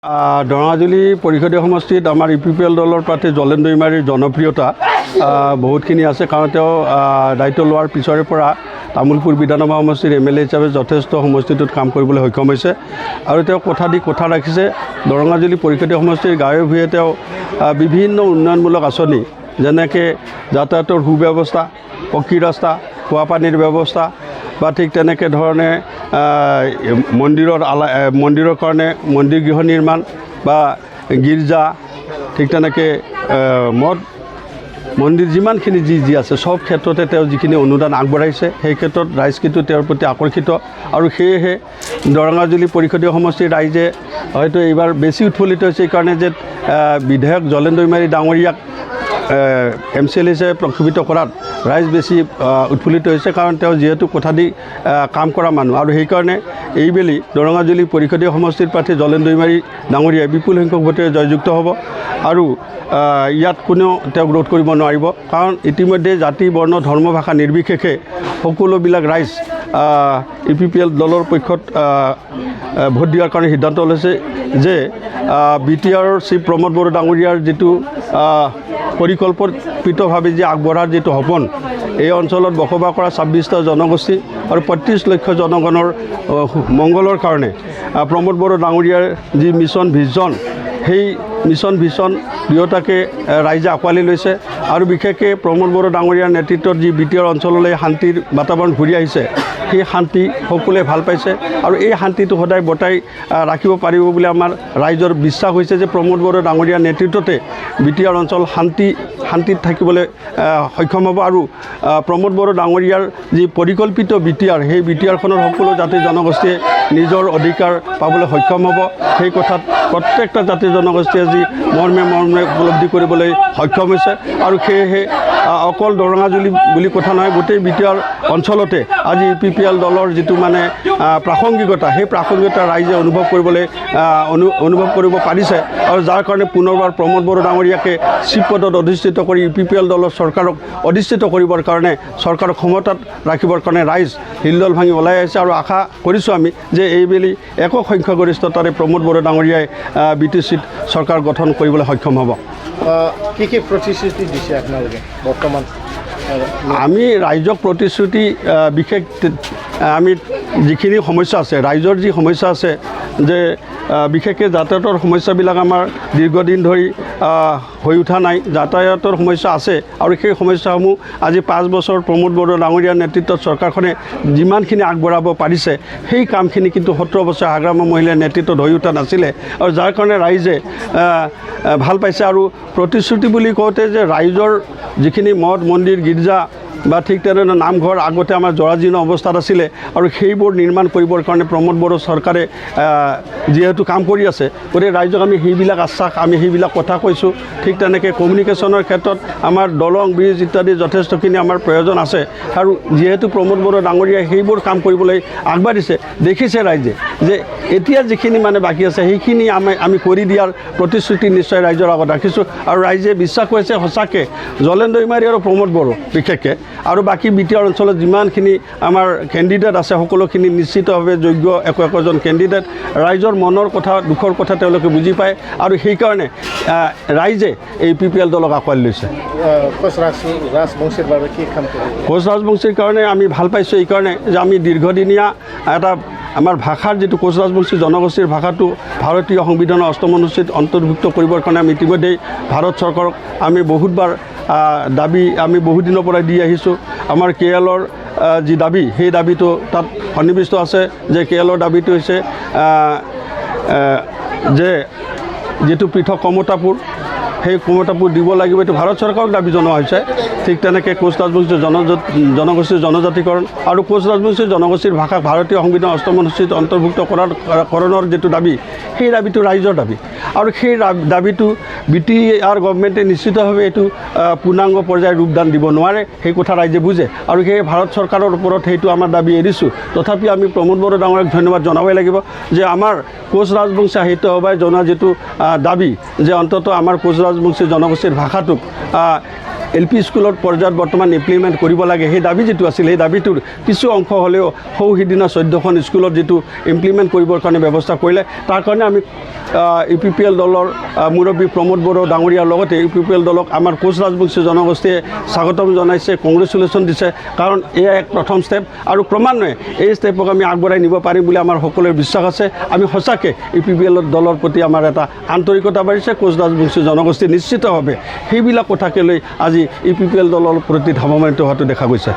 দৰঙাজুলি পৰিষদীয় সমষ্টিত আমাৰ ইউপিপিএল দলৰ প্ৰাৰ্থী জলেন দৈমাৰীৰ জনপ্ৰিয়তা বহুতখিনি আছে, কাৰণ তেওঁ দায়িত্ব লোৱাৰ পিছৰে পৰা তামোলপুৰ বিধানসভা সমষ্টিৰ MLA হিচাপে যথেষ্ট সমষ্টিটোত কাম কৰিবলৈ সক্ষম হৈছে আৰু তেওঁ কথা দি কথা ৰাখিছে। দৰঙাজুলি পৰিষদীয় সমষ্টিৰ গাঁৱে ভূঞে তেওঁ বিভিন্ন উন্নয়নমূলক আঁচনি যেনেকৈ যাতায়াতৰ সুব্যৱস্থা, পকী ৰাস্তা, খোৱা পানীৰ ব্যৱস্থা বা ঠিক তেনেকৈ ধৰণে মন্দিৰৰ কাৰণে মন্দিৰ গৃহ নিৰ্মাণ বা গীৰ্জা, ঠিক তেনেকৈ মন্দিৰ যিমানখিনি যি আছে সব ক্ষেত্ৰতে তেওঁ যিখিনি অনুদান আগবঢ়াইছে সেই ক্ষেত্ৰত ৰাইজ কিন্তু তেওঁৰ প্ৰতি আকৰ্ষিত আৰু সেয়েহে দৰঙাজুলি পৰিষদীয় সমষ্টিৰ ৰাইজে হয়তো এইবাৰ বেছি উৎফুল্লিত হৈছে এইকাৰণে যে বিধায়ক জলেন দৈমাৰী ডাঙৰীয়াক MCL হিচাপে প্ৰক্ষোভিত কৰাত ৰাইজ বেছি উৎফুল্লিত হৈছে, কাৰণ তেওঁ যিহেতু কথা দি কাম কৰা মানুহ আৰু সেইকাৰণে এইবেলি দৰঙাজুলি পৰিষদীয় সমষ্টিৰ প্ৰাৰ্থী জলেন দৈমাৰী ডাঙৰীয়াই বিপুল সংখ্যক ভোটেৰে জয়যুক্ত হ'ব আৰু ইয়াত কোনেও তেওঁক ৰোধ কৰিব নোৱাৰিব, কাৰণ ইতিমধ্যে জাতি বৰ্ণ ধৰ্ম ভাষা নিৰ্বিশেষে সকলোবিলাক ৰাইজ ইউপিপিএল দলৰ পক্ষত ভোট দিয়াৰ কাৰণে সিদ্ধান্ত লৈছে যে BTRৰ শ্ৰী প্ৰমোদ বড়ো ডাঙৰীয়াৰ যিটো পৰিকল্পিতভাৱে যে আগবঢ়াৰ যিটো সপোন, এই অঞ্চলত বসবাস কৰা 26টা জনগোষ্ঠী আৰু 35 লক্ষ জনগণৰ মংগলৰ কাৰণে প্ৰমোদ বড়ো ডাঙৰীয়াৰ যি মিছন ভিজন, সেই মিছন ভিজন দুয়োটাকে ৰাইজে আঁকোৱালি লৈছে আৰু বিশেষকৈ প্ৰমোদ বড়ো ডাঙৰীয়াৰ নেতৃত্বত যি BTR অঞ্চললৈ শান্তিৰ বাতাবৰণ ঘূৰি আহিছে, সেই শান্তি সকলোৱে ভাল পাইছে আৰু এই শান্তিটো সদায় বৰ্তাই ৰাখিব পাৰিব বুলি আমাৰ ৰাইজৰ বিশ্বাস হৈছে যে প্ৰমোদ বড়ো ডাঙৰীয়াৰ নেতৃত্বতে BTR অঞ্চল শান্তিত থাকিবলৈ সক্ষম হ'ব আৰু প্ৰমোদ বড়ো ডাঙৰীয়াৰ যি পৰিকল্পিত BTR, সেই BTRখনৰ সকলো জাতি জনগোষ্ঠীয়ে নিজৰ অধিকাৰ পাবলৈ সক্ষম হ'ব। সেই কথাত প্ৰত্যেকটা জাতি জনগোষ্ঠীয়ে আজি মৰ্মে উপলব্ধি কৰিবলৈ সক্ষম হৈছে আৰু সেয়েহে অকল দৰঙাজুলি বুলি কথা নহয়, গোটেই BTR অঞ্চলতে আজি ইউপিপিএল দলৰ যিটো মানে প্ৰাসংগিকতা, সেই প্ৰাসংগিকতা ৰাইজে অনুভৱ কৰিব পাৰিছে আৰু যাৰ কাৰণে পুনৰবাৰ প্ৰমোদ বড়ো ডাঙৰীয়াকে চিফ পদত অধিষ্ঠিত কৰি ইউপিপিএল দলৰ চৰকাৰক অধিষ্ঠিত কৰিবৰ কাৰণে, চৰকাৰক ক্ষমতাত ৰাখিবৰ কাৰণে ৰাইজ হিলদল ভাঙি ওলাই আহিছে আৰু আশা কৰিছোঁ আমি যে এইবেলি একক সংখ্যাগৰিষ্ঠতাৰে প্ৰমোদ বড়ো ডাঙৰীয়াই BTCত চৰকাৰ গঠন কৰিবলৈ সক্ষম হ'ব। কি প্ৰতিশ্ৰুতি দিছে আপোনালোকে বৰ্তমান? আমি ৰাইজক প্ৰতিশ্ৰুতি বিশেষ আমি যিখিনি সমস্যা আছে, ৰাইজৰ যি সমস্যা আছে যে বিশেষকৈ যাতায়াতৰ সমস্যাবিলাক আমাৰ দীৰ্ঘদিন ধৰি হৈ উঠা নাই, যাতায়াতৰ সমস্যা আছে আৰু সেই সমস্যাসমূহ আজি 5 বছৰ প্ৰমোদ বড়ো ডাঙৰীয়াৰ নেতৃত্বত চৰকাৰখনে যিমানখিনি আগবঢ়াব পাৰিছে, সেই কামখিনি কিন্তু 17 বছৰ হাগ্ৰামা মহিলাৰ নেতৃত্বত হৈ উঠা নাছিলে আৰু যাৰ কাৰণে ৰাইজে ভাল পাইছে। আৰু প্ৰতিশ্ৰুতি বুলি কওঁতে যে ৰাইজৰ যিখিনি মঠ মন্দিৰ গীৰ্জা বা ঠিক তেনেধৰণে নামঘৰ আগতে আমাৰ জৰাজীৰ্ণ অৱস্থাত আছিলে আৰু সেইবোৰ নিৰ্মাণ কৰিবৰ কাৰণে প্ৰমোদ বড়ো চৰকাৰে যিহেতু কাম কৰি আছে, গতিকে ৰাইজক আমি সেইবিলাক আশ্বাস, আমি সেইবিলাক কথা কৈছোঁ। ঠিক তেনেকৈ কমিউনিকেশ্যনৰ ক্ষেত্ৰত আমাৰ দলং ব্ৰিজ ইত্যাদি যথেষ্টখিনি আমাৰ প্ৰয়োজন আছে আৰু যিহেতু প্ৰমোদ বড়ো ডাঙৰীয়াই সেইবোৰ কাম কৰিবলৈ আগবাঢ়িছে, দেখিছে ৰাইজে যে এতিয়া যিখিনি মানে বাকী আছে সেইখিনি আমি কৰি দিয়াৰ প্ৰতিশ্ৰুতি নিশ্চয় ৰাইজৰ আগত ৰাখিছোঁ আৰু ৰাইজে বিশ্বাস কৰিছে সঁচাকৈ জলেন দৈমাৰী আৰু প্ৰমোদ বড়ো বিশেষকৈ আৰু বাকী BTR অঞ্চলত যিমানখিনি আমাৰ কেণ্ডিডেট আছে সকলোখিনি নিশ্চিতভাৱে যোগ্য একোজন কেণ্ডিডেট। ৰাইজৰ মনৰ কথা দুখৰ কথা তেওঁলোকে বুজি পায় আৰু সেইকাৰণে ৰাইজে এই UPPL দলক আঁকোৱালি লৈছে। কোচ ৰাজবংশীৰ বাবে কি কাম কৰিব? কোচ ৰাজবংশীৰ কাৰণে আমি ভাল পাইছোঁ এইকাৰণে যে আমি দীৰ্ঘদিনীয়া এটা আমাৰ ভাষাৰ যিটো কোচ ৰাজবংশী জনগোষ্ঠীৰ ভাষাটো ভাৰতীয় সংবিধানৰ 8ম অনুচ্ছেদ অন্তৰ্ভুক্ত কৰিবৰ কাৰণে আমি ইতিমধ্যেই ভাৰত চৰকাৰক আমি বহুতবাৰ দাবী আমি বহুদিনৰ পৰা দি আহিছোঁ। আমাৰ KLৰ যি দাবী, সেই দাবীটো তাত সন্নিৱিষ্ট আছে যে KLৰ দাবীটো হৈছে যে যিটো পৃথক কমতাপুৰ, সেই কমতাপুৰ দিব লাগিব, এইটো ভাৰত চৰকাৰক দাবী জনোৱা হৈছে। ঠিক তেনেকৈ কোচ ৰাজবংশী জনগোষ্ঠীৰ জনজাতিকৰণ আৰু কোচ ৰাজবংশী জনগোষ্ঠীৰ ভাষাক ভাৰতীয় সংবিধানৰ 8ম অনুচ্ছেদ অন্তৰ্ভুক্ত কৰণৰ যিটো দাবী, সেই দাবীটো ৰাইজৰ দাবী আৰু সেই দাবীটো BTR গভৰ্ণমেণ্টে নিশ্চিতভাৱে এইটো পূৰ্ণাংগ পৰ্যায়ৰ ৰূপদান দিব নোৱাৰে, সেই কথা ৰাইজে বুজে আৰু সেই ভাৰত চৰকাৰৰ ওপৰত সেইটো আমাৰ দাবী এৰিছোঁ। তথাপি আমি প্ৰমোদ বড়ো ডাঙৰীয়াক ধন্যবাদ জনাবই লাগিব যে আমাৰ কোচ ৰাজবংশী সাহিত্য সভাই জনোৱা যিটো দাবী যে অন্ততঃ আমাৰ কোচ ৰাজবংশী জনগোষ্ঠীৰ ভাষাটোক LP স্কুলত পৰ্যায়ত বৰ্তমান ইমপ্লিমেণ্ট কৰিব লাগে সেই দাবী যিটো আছিল সেই দাবীটোৰ কিছু অংশ হ'লেও সিদিনা 14খন স্কুলত যিটো ইমপ্লিমেণ্ট কৰিবৰ কাৰণে ব্যৱস্থা কৰিলে তাৰ কাৰণে আমি UPPL দলৰ মুৰব্বী প্ৰমোদ বড়ো ডাঙৰীয়াৰ লগতে UPPL দলক আমাৰ কোচ ৰাজবংশী জনগোষ্ঠীয়ে স্বাগতম জনাইছে, কংগ্ৰেচুলেশ্যন দিছে, কাৰণ এয়া এক প্ৰথম ষ্টেপ আৰু ক্ৰমান্বয়ে এই ষ্টেপক আমি আগবঢ়াই নিব পাৰিম বুলি আমাৰ সকলোৰে বিশ্বাস আছে। আমি সঁচাকৈ UPPL দলৰ প্ৰতি আমাৰ এটা আন্তৰিকতা বাঢ়িছে। কোচ ৰাজবংশী জনগোষ্ঠী নিশ্চিতভাৱে সেইবিলাক কথাকে লৈ আজি UPPL দলৰ প্ৰতি ধাৱমানিত হোৱাটো দেখা গৈছে।